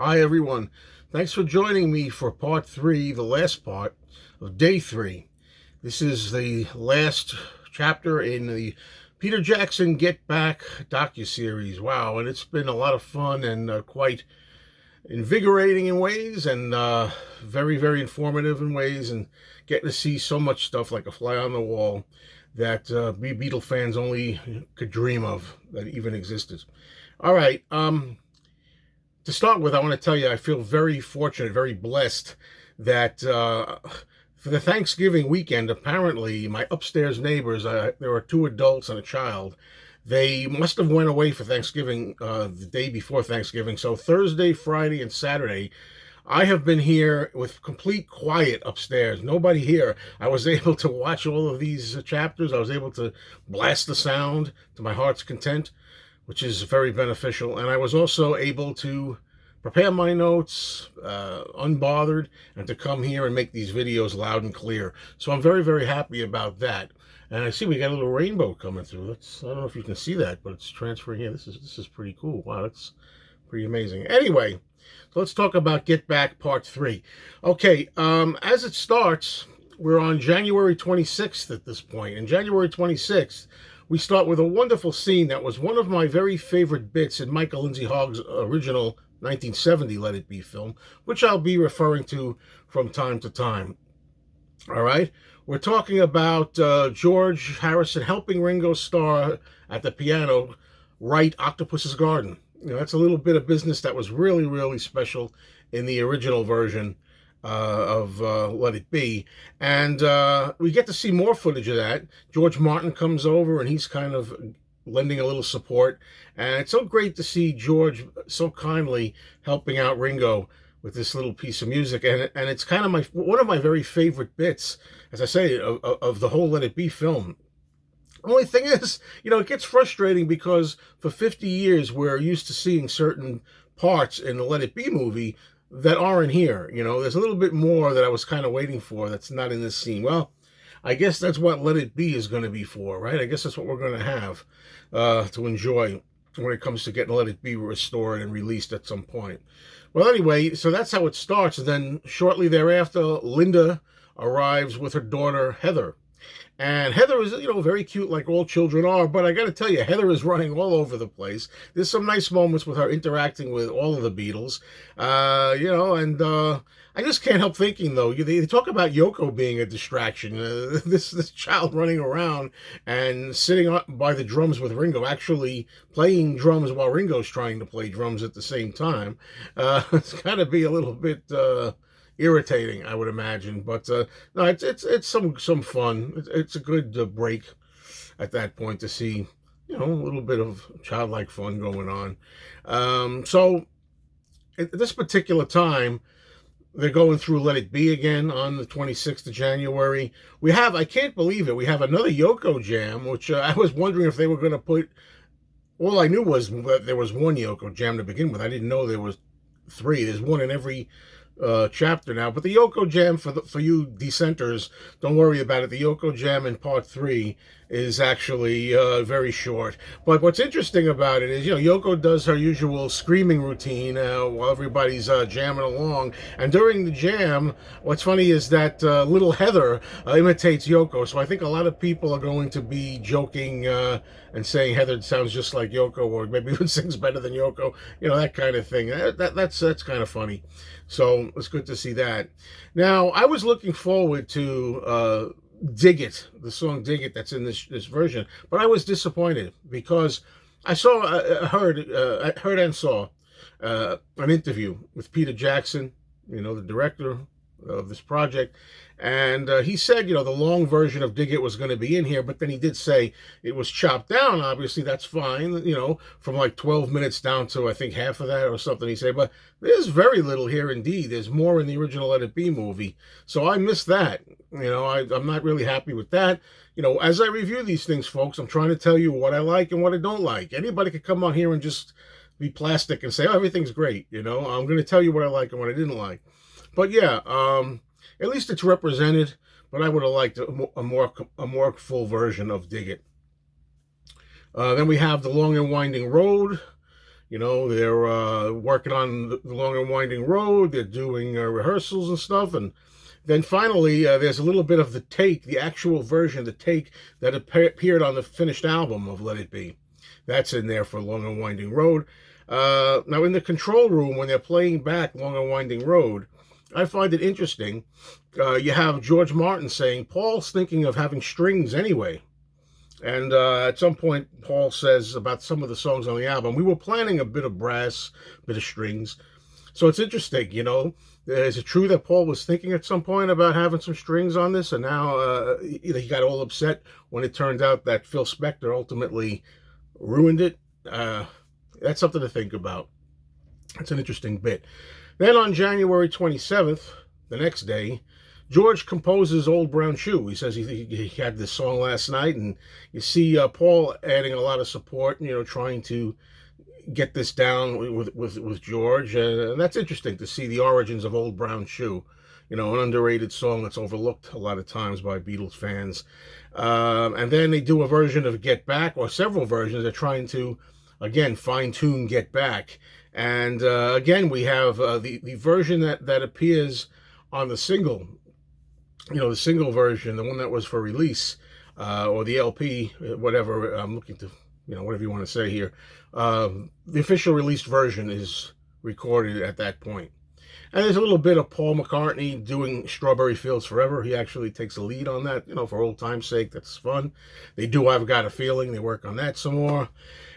Hi, everyone. Thanks for joining me for part three, the last part of day three. This is the last chapter in the Peter Jackson Get Back docuseries. Wow, and it's been a lot of fun and quite invigorating in ways, and very, very informative in ways, and getting to see so much stuff like a fly on the wall that we Beatle fans only could dream of that even existed. All right. To start with, I want to tell you I feel very fortunate, very blessed that for the Thanksgiving weekend, apparently my upstairs neighbors, there were two adults and a child. They must have went away for Thanksgiving the day before Thanksgiving. So Thursday, Friday, and Saturday, I have been here with complete quiet upstairs. Nobody here. I was able to watch all of these chapters. I was able to blast the sound to my heart's content, which is very beneficial. And I was also able to prepare my notes unbothered and to come here and make these videos loud and clear. So I'm very, very happy about that. And I see we got a little rainbow coming through. I don't know if you can see that, but it's transferring here. This is pretty cool. Wow, that's pretty amazing. Anyway, so let's talk about Get Back Part 3. Okay, as it starts, we're on January 26th at this point. And January 26th, we start with a wonderful scene that was one of my very favorite bits in Michael Lindsay Hogg's original 1970 Let It Be film, which I'll be referring to from time to time. All right? We're talking about George Harrison helping Ringo Starr at the piano write Octopus's Garden. You know, that's a little bit of business that was really, really special in the original version of Let It Be. And we get to see more footage of that. George Martin comes over and he's kind of lending a little support. And it's so great to see George so kindly helping out Ringo with this little piece of music. And it's kind of one of my very favorite bits, as I say, of the whole Let It Be film. Only thing is, you know, it gets frustrating because for 50 years we're used to seeing certain parts in the Let It Be movie that aren't here. You know, there's a little bit more that I was kind of waiting for that's not in this scene. Well, I guess that's what Let It Be is going to be for, right? I guess that's what we're going to have to enjoy when it comes to getting Let It Be restored and released at some point. Well, anyway, so that's how it starts. And then shortly thereafter, Linda arrives with her daughter, Heather. And Heather is, you know, very cute like all children are, but I got to tell you, Heather is running all over the place. There's some nice moments with her interacting with all of the Beatles, you know, and I just can't help thinking, though, they talk about Yoko being a distraction. This child running around and sitting by the drums with Ringo, actually playing drums while Ringo's trying to play drums at the same time. It's got to be a little bit irritating, I would imagine, but no, it's some fun. It's a good break at that point to see, you know, a little bit of childlike fun going on. So at this particular time, they're going through Let It Be again on the 26th of January. I can't believe it, we have another Yoko jam, which I was wondering if they were going to put. All I knew was that there was one Yoko jam to begin with. I didn't know there was three. There's one in every chapter now, but the Yoko jam for you dissenters, don't worry about it. The Yoko jam in part 3 is actually very short. But what's interesting about it is, you know, Yoko does her usual screaming routine while everybody's jamming along. And during the jam, what's funny is that little Heather imitates Yoko. So I think a lot of people are going to be joking and saying Heather sounds just like Yoko, or maybe even sings better than Yoko. You know, that kind of thing. That's kind of funny. So it's good to see that. Now, I was looking forward to Dig It, the song Dig It that's in this version, but I was disappointed because I heard and saw an interview with Peter Jackson, you know, the director of this project, and he said, you know, the long version of Dig It was going to be in here, but then he did say it was chopped down. Obviously, that's fine, you know, from like 12 minutes down to, I think, half of that or something, he said, but there's very little here indeed. There's more in the original Let It Be movie, so I missed that. You know, I'm not really happy with that. You know, as I review these things, folks, I'm trying to tell you what I like and what I don't like. Anybody could come on here and just be plastic and say, oh, everything's great, you know. I'm going to tell you what I like and what I didn't like. But yeah, at least it's represented, but I would have liked a more full version of Dig It. Then we have The Long and Winding Road. You know, they're working on the long and winding road. They're doing rehearsals and stuff. And then finally, there's a little bit of the take, the actual version, the take that appeared on the finished album of Let It Be. That's in there for Long and Winding Road. Now, in the control room, when they're playing back Long and Winding Road, I find it interesting. You have George Martin saying, Paul's thinking of having strings anyway. And at some point, Paul says about some of the songs on the album, we were planning a bit of brass, a bit of strings. So it's interesting, you know. Is it true that Paul was thinking at some point about having some strings on this, and now he got all upset when it turned out that Phil Spector ultimately ruined it? That's something to think about. It's an interesting bit. Then on January 27th, the next day, George composes Old Brown Shoe. He says he had this song last night, and you see Paul adding a lot of support, you know, trying to get this down with George. And that's interesting to see the origins of Old Brown Shoe, you know, an underrated song that's overlooked a lot of times by Beatles fans. And then they do a version of Get Back, or several versions. They're trying to, again, fine-tune Get Back. And again, we have the version that appears on the single, you know, the single version, the one that was for release, or the LP, whatever. I'm looking to, you know, whatever you want to say here. The official released version is recorded at that point. And there's a little bit of Paul McCartney doing Strawberry Fields Forever. He actually takes a lead on that, you know, for old time's sake. That's fun. They do I've Got a Feeling. They work on that some more.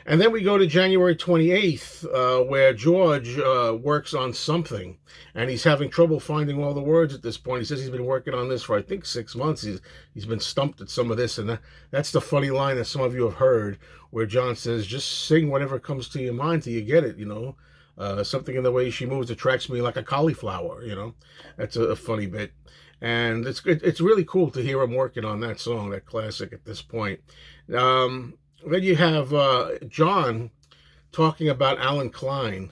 And then we go to January 28th, where George works on something. And he's having trouble finding all the words at this point. He says he's been working on this for, I think, 6 months. He's been stumped at some of this. And that's the funny line that some of you have heard, where John says, just sing whatever comes to your mind till you get it, you know. Something in the way she moves attracts me like a cauliflower, you know. That's a funny bit. And it's really cool to hear him working on that song, that classic at this point. Then you have John talking about Alan Klein,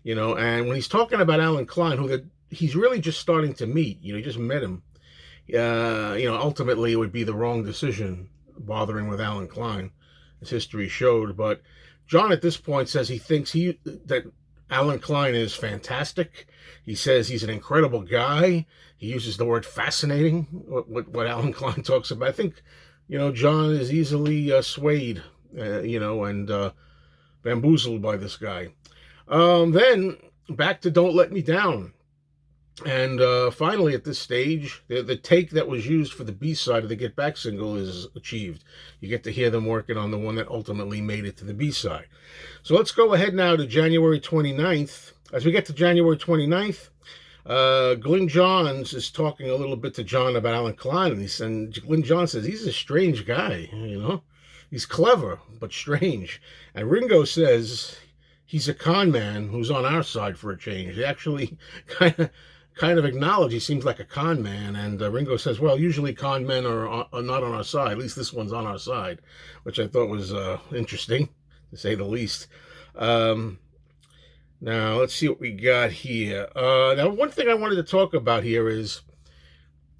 you know, and when he's talking about Alan Klein, who he's really just starting to meet, you know, he just met him. You know, ultimately it would be the wrong decision bothering with Alan Klein, as history showed. But John at this point says he thinks that Alan Klein is fantastic. He says he's an incredible guy. He uses the word fascinating, what Alan Klein talks about. I think, you know, John is easily swayed, you know, and bamboozled by this guy. Then back to Don't Let Me Down. And finally, at this stage, the take that was used for the B-side of the Get Back single is achieved. You get to hear them working on the one that ultimately made it to the B-side. So let's go ahead now to January 29th. As we get to January 29th, Glyn Johns is talking a little bit to John about Alan Klein, and Glyn Johns says he's a strange guy, you know. He's clever, but strange. And Ringo says he's a con man who's on our side for a change. They actually kind of acknowledge he seems like a con man, and Ringo says, well, usually con men are not on our side. At least this one's on our side, which I thought was interesting, to say the least. Now, let's see what we got here. Now, one thing I wanted to talk about here is,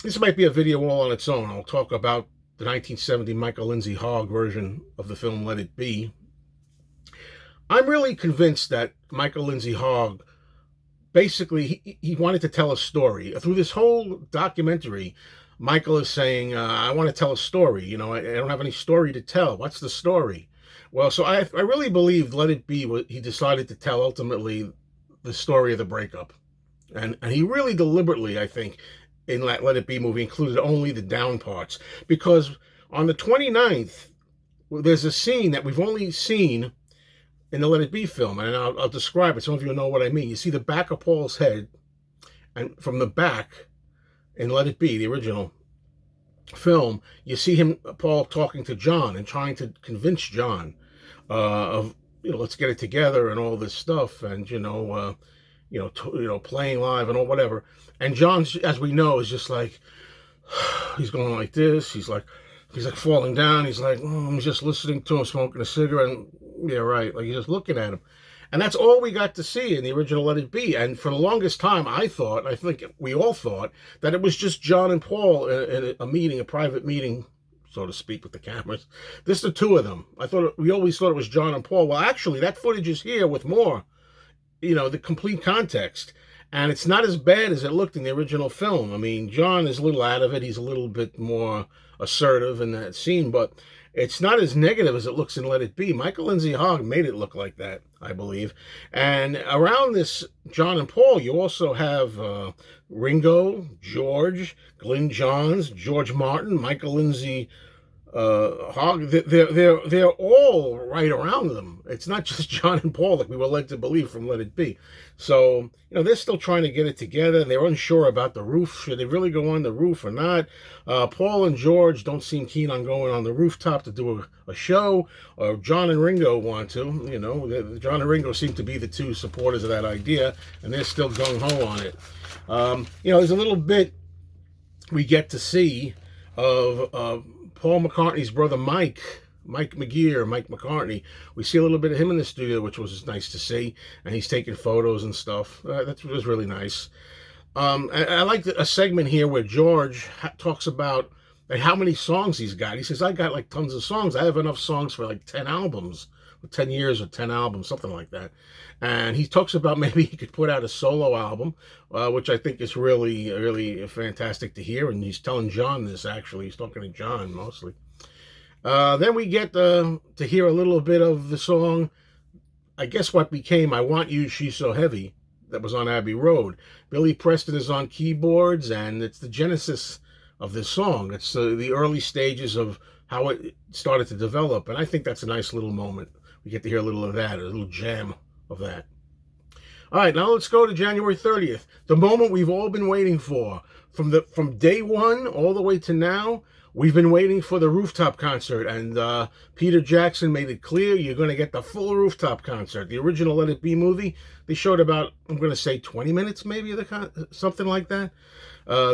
this might be a video all on its own. I'll talk about the 1970 Michael Lindsay Hogg version of the film Let It Be. I'm really convinced that Michael Lindsay Hogg, basically, he wanted to tell a story. Through this whole documentary, Michael is saying, I want to tell a story. You know, I don't have any story to tell. What's the story? Well, so I really believe Let It Be, he decided to tell ultimately the story of the breakup. And he really deliberately, I think, in that Let It Be movie included only the down parts. Because on the 29th, there's a scene that we've only seen in the Let It Be film, and I'll describe it. Some of you know what I mean. You see the back of Paul's head, and from the back in Let It Be, the original film, you see Paul talking to John and trying to convince John of, you know, let's get it together and all this stuff, and playing live and all whatever. And John, as we know, is just like, he's going like this. He's like falling down. He's like, I'm just listening to him smoking a cigarette. And, yeah, right. Like, you're just looking at him. And that's all we got to see in the original Let It Be. And for the longest time, I think we all thought, that it was just John and Paul in a meeting, a private meeting, so to speak, with the cameras. This is the two of them. We always thought it was John and Paul. Well, actually, that footage is here with more, the complete context. And it's not as bad as it looked in the original film. I mean, John is a little out of it. He's a little bit more assertive in that scene, but it's not as negative as it looks in Let It Be. Michael Lindsay Hogg made it look like that, I believe. And around this John and Paul, you also have Ringo, George, Glyn Johns, George Martin, Michael Lindsay Hogg. They're all right around them. It's not just John and Paul like we were led to believe from Let It Be. So, they're still trying to get it together. They're unsure about the roof. Should they really go on the roof or not? Paul and George don't seem keen on going on the rooftop to do a show. John and Ringo want to. John and Ringo seem to be the two supporters of that idea, and they're still gung-ho on it. There's a little bit we get to see of Paul McCartney's brother Mike McCartney. We see a little bit of him in the studio, which was nice to see, and he's taking photos and stuff. That was really nice. I like a segment here where George talks about how many songs he's got. He says, I got like tons of songs. I have enough songs for like 10 albums, 10 years or 10 albums, something like that. And he talks about maybe he could put out a solo album, which I think is really, really fantastic to hear. And he's telling John this, actually. He's talking to John mostly. Then we get to hear a little bit of the song, I guess what became I Want You, She's So Heavy, that was on Abbey Road. Billy Preston is on keyboards, and it's the genesis of this song. It's the early stages of how it started to develop, and I think that's a nice little moment. We get to hear a little of that, a little jam of that. All right, now let's go to January 30th, the moment we've all been waiting for. From day one all the way to now, we've been waiting for the Rooftop concert, and Peter Jackson made it clear you're going to get the full Rooftop concert. The original Let It Be movie, they showed about, I'm going to say 20 minutes maybe, something like that.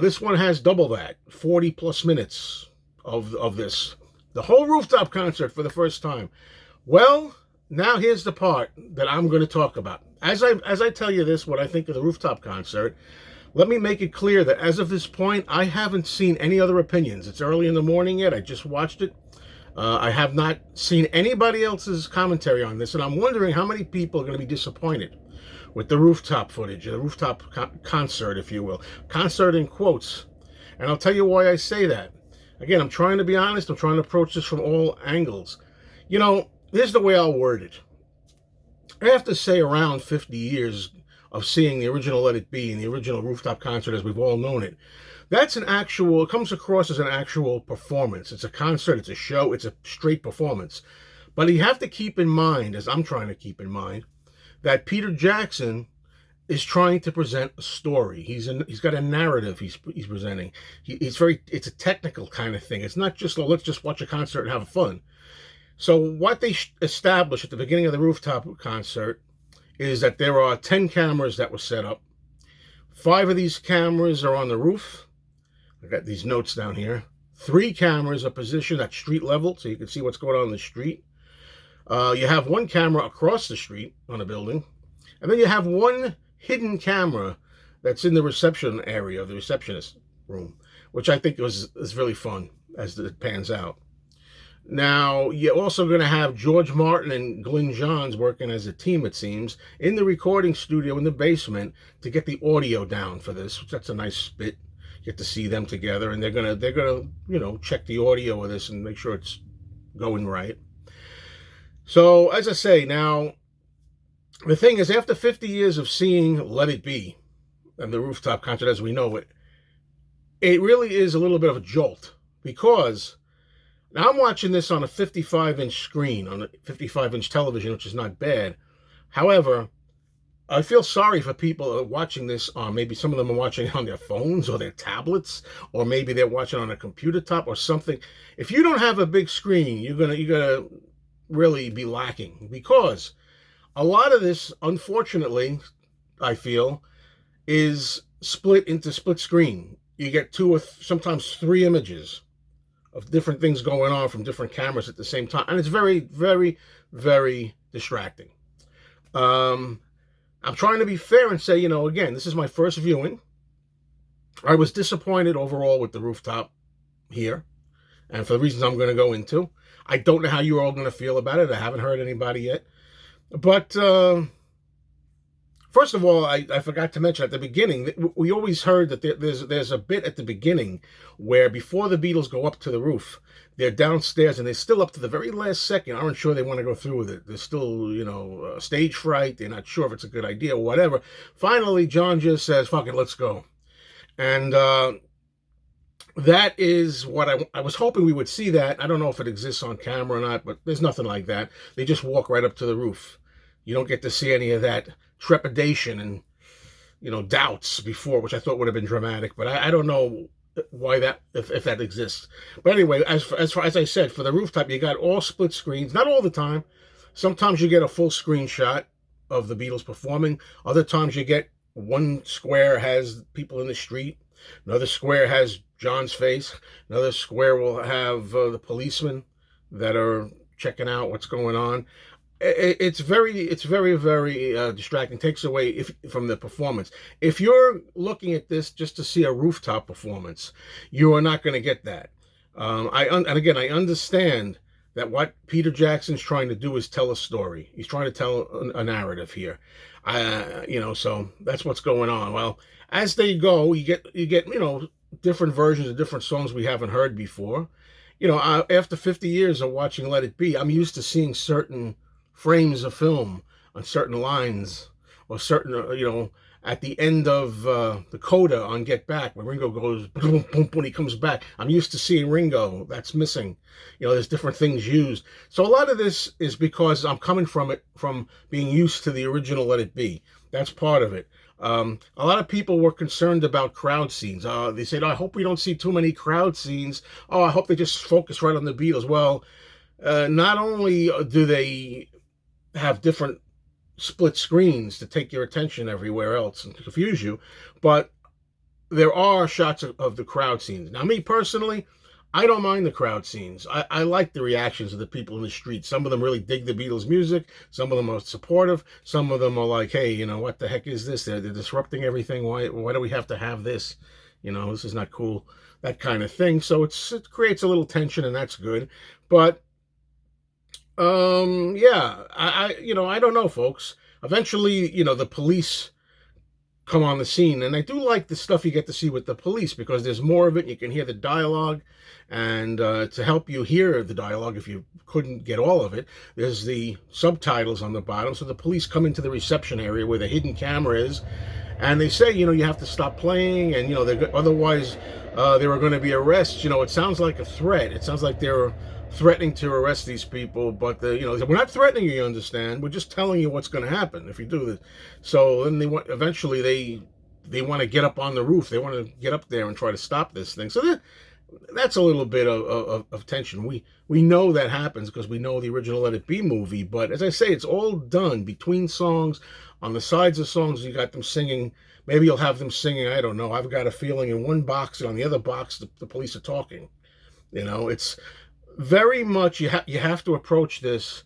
This one has double that, 40 plus minutes of this. The whole Rooftop concert for the first time. Well, now here's the part that I'm going to talk about. As I tell you this, what I think of the Rooftop concert, let me make it clear that as of this point, I haven't seen any other opinions. It's early in the morning yet. I just watched it. I have not seen anybody else's commentary on this, and I'm wondering how many people are going to be disappointed with the Rooftop footage, the Rooftop concert, if you will. Concert in quotes. And I'll tell you why I say that. Again, I'm trying to be honest. I'm trying to approach this from all angles. Here's the way I'll word it. After, say, around 50 years of seeing the original Let It Be and the original Rooftop concert as we've all known it, it comes across as an actual performance. It's a concert, it's a show, it's a straight performance. But you have to keep in mind, as I'm trying to keep in mind, that Peter Jackson is trying to present a story. He's got a narrative he's presenting. It's a technical kind of thing. It's not just, let's just watch a concert and have fun. So what they established at the beginning of the Rooftop concert is that there are 10 cameras that were set up. 5 of these cameras are on the roof. I got these notes down here. 3 cameras are positioned at street level, so you can see what's going on in the street. You have 1 camera across the street on a building. And then you have 1 hidden camera that's in the reception area, the receptionist room, which I think is really fun as it pans out. Now, you're also going to have George Martin and Glyn Johns working as a team, it seems, in the recording studio in the basement to get the audio down for this. That's a nice bit. You get to see them together, and they're gonna check the audio of this and make sure it's going right. So, as I say, now, the thing is, after 50 years of seeing Let It Be and the Rooftop concert as we know it, it really is a little bit of a jolt, because now I'm watching this on a 55-inch screen, on a 55-inch television, which is not bad. However, I feel sorry for people watching this on, maybe some of them are watching it on their phones or their tablets, or maybe they're watching on a computer top or something. If you don't have a big screen, you're gonna really be lacking, because a lot of this, unfortunately, I feel, is split into split screen. You get 2 or sometimes 3 images of different things going on from different cameras at the same time. And it's very, very, very distracting. I'm trying to be fair and say, again, this is my first viewing. I was disappointed overall with the Rooftop here. and for the reasons I'm going to go into. I don't know how you're all going to feel about it. I haven't heard anybody yet. But first of all, I forgot to mention at the beginning, we always heard that there's a bit at the beginning where before the Beatles go up to the roof, they're downstairs and they're still up to the very last second. Aren't sure they want to go through with it. They're still, stage fright. They're not sure if it's a good idea or whatever. Finally, John just says, fuck it, let's go. And that is what I was hoping we would see that. I don't know if it exists on camera or not, but there's nothing like that. They just walk right up to the roof. You don't get to see any of that trepidation and doubts before, which I thought would have been dramatic. But I don't know why that if that exists. But anyway, as far as I said, for the rooftop, you got all split screens. Not all the time. Sometimes you get a full screen shot of the Beatles performing. Other times you get one square has people in the street. Another square has John's face. Another square will have the policemen that are checking out what's going on. It's very, very distracting. Takes away from the performance. If you're looking at this just to see a rooftop performance, you are not going to get that. And again, I understand that what Peter Jackson's trying to do is tell a story. He's trying to tell a narrative here. So that's what's going on. Well, as they go, you get different versions of different songs we haven't heard before. After 50 years of watching Let It Be, I'm used to seeing certain frames of film on certain lines or certain, at the end of the coda on Get Back, when Ringo goes boom, boom, when he comes back. I'm used to seeing Ringo. That's missing. There's different things used. So a lot of this is because I'm coming from being used to the original Let It Be. That's part of it. A lot of people were concerned about crowd scenes. They said, I hope we don't see too many crowd scenes. I hope they just focus right on the Beatles. Well, not only do they have different split screens to take your attention everywhere else and to confuse you, but there are shots of the crowd scenes. Now, me personally, I don't mind the crowd scenes. I like the reactions of the people in the street. Some of them really dig the Beatles' music. Some of them are supportive. Some of them are like, hey, what the heck is this? They're disrupting everything. Why do we have to have this? This is not cool. That kind of thing. So it creates a little tension, and that's good. But I don't know, folks. Eventually, the police come on the scene, and I do like the stuff you get to see with the police because there's more of it. You can hear the dialogue, and to help you hear the dialogue, if you couldn't get all of it, there's the subtitles on the bottom. So the police come into the reception area where the hidden camera is, and they say, you have to stop playing, and otherwise there are going to be arrests. It sounds like a threat. It sounds like they're threatening to arrest these people, but we're not threatening you, understand? We're just telling you what's going to happen if you do this. So then eventually they want to get up on the roof. They want to get up there and try to stop this thing. So that's a little bit of tension. We know that happens because we know the original Let It Be movie, but as I say, it's all done between songs. On the sides of songs, you got them singing. Maybe you'll have them singing, I don't know, I've Got a Feeling in one box, and on the other box the police are talking. It's very much you have to approach this.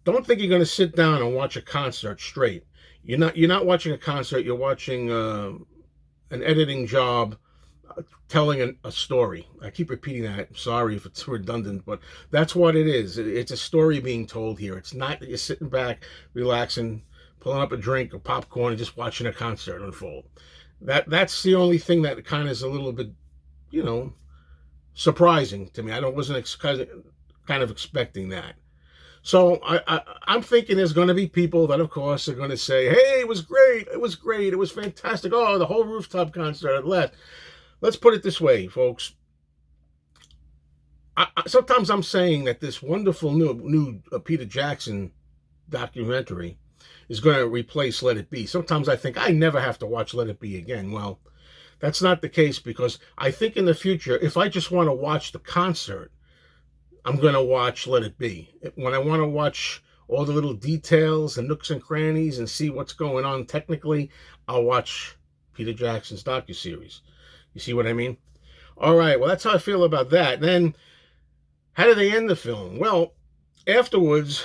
Don't think you're going to sit down and watch a concert straight. You're not watching a concert. You're watching an editing job, telling a story. I keep repeating that. I'm sorry if it's redundant, but that's what it is. It's a story being told here. It's not that you're sitting back, relaxing, pulling up a drink or popcorn and just watching a concert unfold. That's the only thing that kind of is a little bit, surprising to me. I wasn't kind of expecting that. So I'm thinking there's going to be people that, of course, are going to say, hey, it was great. It was great. It was fantastic. Oh, the whole Rooftop concert at last. Let's put it this way, folks. Sometimes I'm saying that this wonderful new Peter Jackson documentary is going to replace Let It Be. Sometimes I think I never have to watch Let It Be again. Well, that's not the case because I think in the future, if I just want to watch the concert, I'm going to watch Let It Be. When I want to watch all the little details and nooks and crannies and see what's going on technically, I'll watch Peter Jackson's docuseries. You see what I mean? All right, well, that's how I feel about that. Then, how do they end the film? Well, afterwards,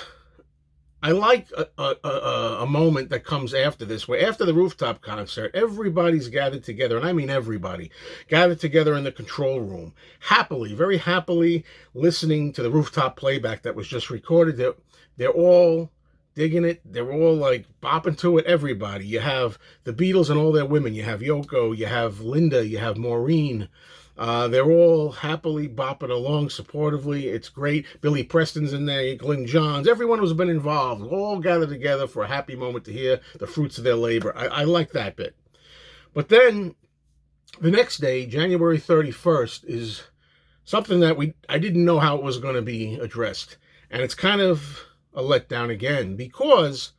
I like a moment that comes after this, where after the Rooftop concert, everybody's gathered together, and I mean everybody, gathered together in the control room, happily, very happily, listening to the Rooftop playback that was just recorded. They're all digging it. They're all like bopping to it, everybody. You have the Beatles and all their women. You have Yoko, you have Linda, you have Maureen. They're all happily bopping along supportively. It's great. Billy Preston's in there, Glyn Johns, everyone who's been involved, all gathered together for a happy moment to hear the fruits of their labor. I like that bit. But then the next day, January 31st, is something that I didn't know how it was going to be addressed. And it's kind of a letdown again, because,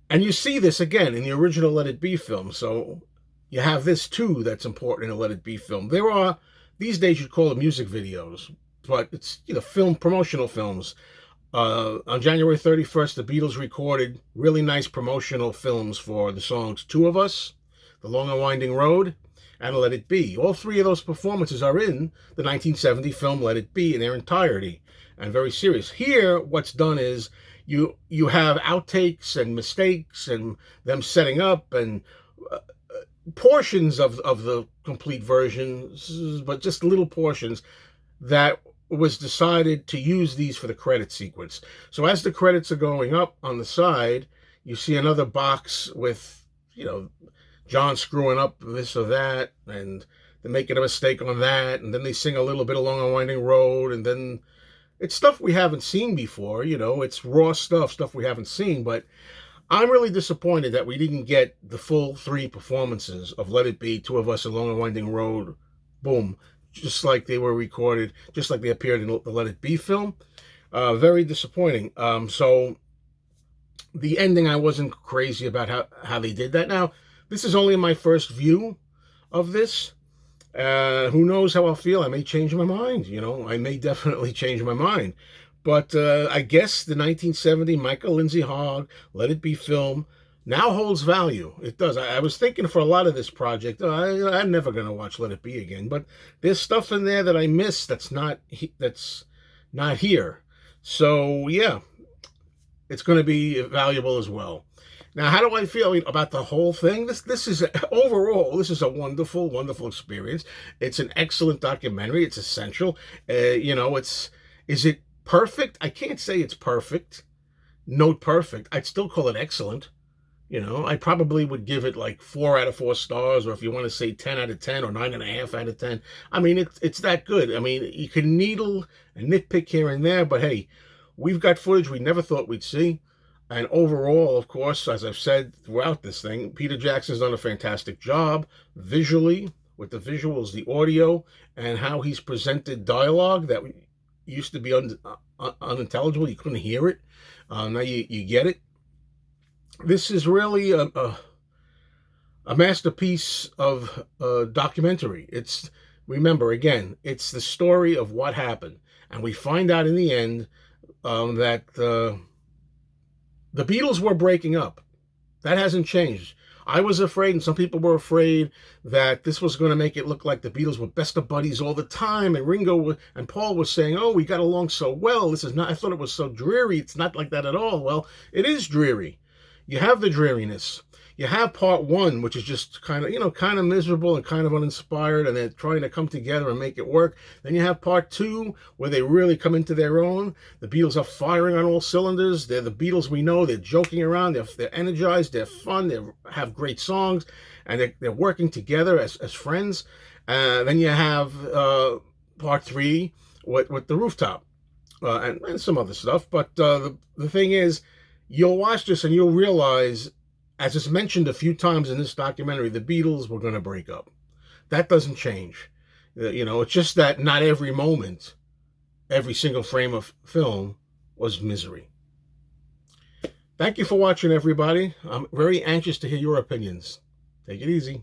and you see this again in the original Let It Be film, so you have this too that's important in a Let It Be film. There are, these days you'd call it music videos, but it's, film, promotional films. On January 31st, the Beatles recorded really nice promotional films for the songs Two of Us, The Long and Winding Road, and Let It Be. All three of those performances are in the 1970 film Let It Be in their entirety, and very serious. Here, what's done is you have outtakes and mistakes and them setting up and portions of the complete versions, but just little portions that was decided to use these for the credit sequence. So as the credits are going up on the side, you see another box with, John screwing up this or that, and they're making a mistake on that, and then they sing a little bit along a winding road, and then it's stuff we haven't seen before, it's raw stuff we haven't seen, but I'm really disappointed that we didn't get the full three performances of Let It Be, Two of Us, Along a Winding Road, boom, just like they were recorded, just like they appeared in the Let It Be film. Very disappointing. So the ending, I wasn't crazy about how they did that. Now, this is only my first view of this. Who knows how I'll feel? I may change my mind, I may definitely change my mind. But I guess the 1970 Michael Lindsay Hogg Let It Be film now holds value. It does. I was thinking for a lot of this project, I'm never going to watch Let It Be again. But there's stuff in there that I missed that's not here. So, yeah, it's going to be valuable as well. Now, how do I feel about the whole thing? This is, overall, this is a wonderful, wonderful experience. It's an excellent documentary. It's essential. Is it perfect? I can't say it's perfect. Note perfect. I'd still call it excellent. I probably would give it like 4 out of 4 stars, or if you want to say 10 out of 10 or 9.5 out of 10. I mean, it's that good. I mean, you can needle and nitpick here and there, but hey, we've got footage we never thought we'd see. And overall, of course, as I've said throughout this thing, Peter Jackson's done a fantastic job visually, with the visuals, the audio, and how he's presented dialogue that used to be unintelligible. You couldn't hear it. Now you get it. This is really a masterpiece of documentary. Remember, again, it's the story of what happened. And we find out in the end that the Beatles were breaking up. That hasn't changed. I was afraid, and some people were afraid, that this was going to make it look like the Beatles were best of buddies all the time, and Ringo and Paul was saying, oh, we got along so well. This is not, I thought it was so dreary. It's not like that at all. Well, it is dreary. You have the dreariness. You have part one, which is just kind of miserable and kind of uninspired, and they're trying to come together and make it work. Then you have part two, where they really come into their own. The Beatles are firing on all cylinders. They're the Beatles we know. They're joking around. They're energized. They're fun. They have great songs, and they're working together as friends. Then you have part three with the Rooftop and some other stuff. But the thing is, you'll watch this and you'll realize, as is mentioned a few times in this documentary, the Beatles were going to break up. That doesn't change. It's just that not every moment, every single frame of film was misery. Thank you for watching, everybody. I'm very anxious to hear your opinions. Take it easy.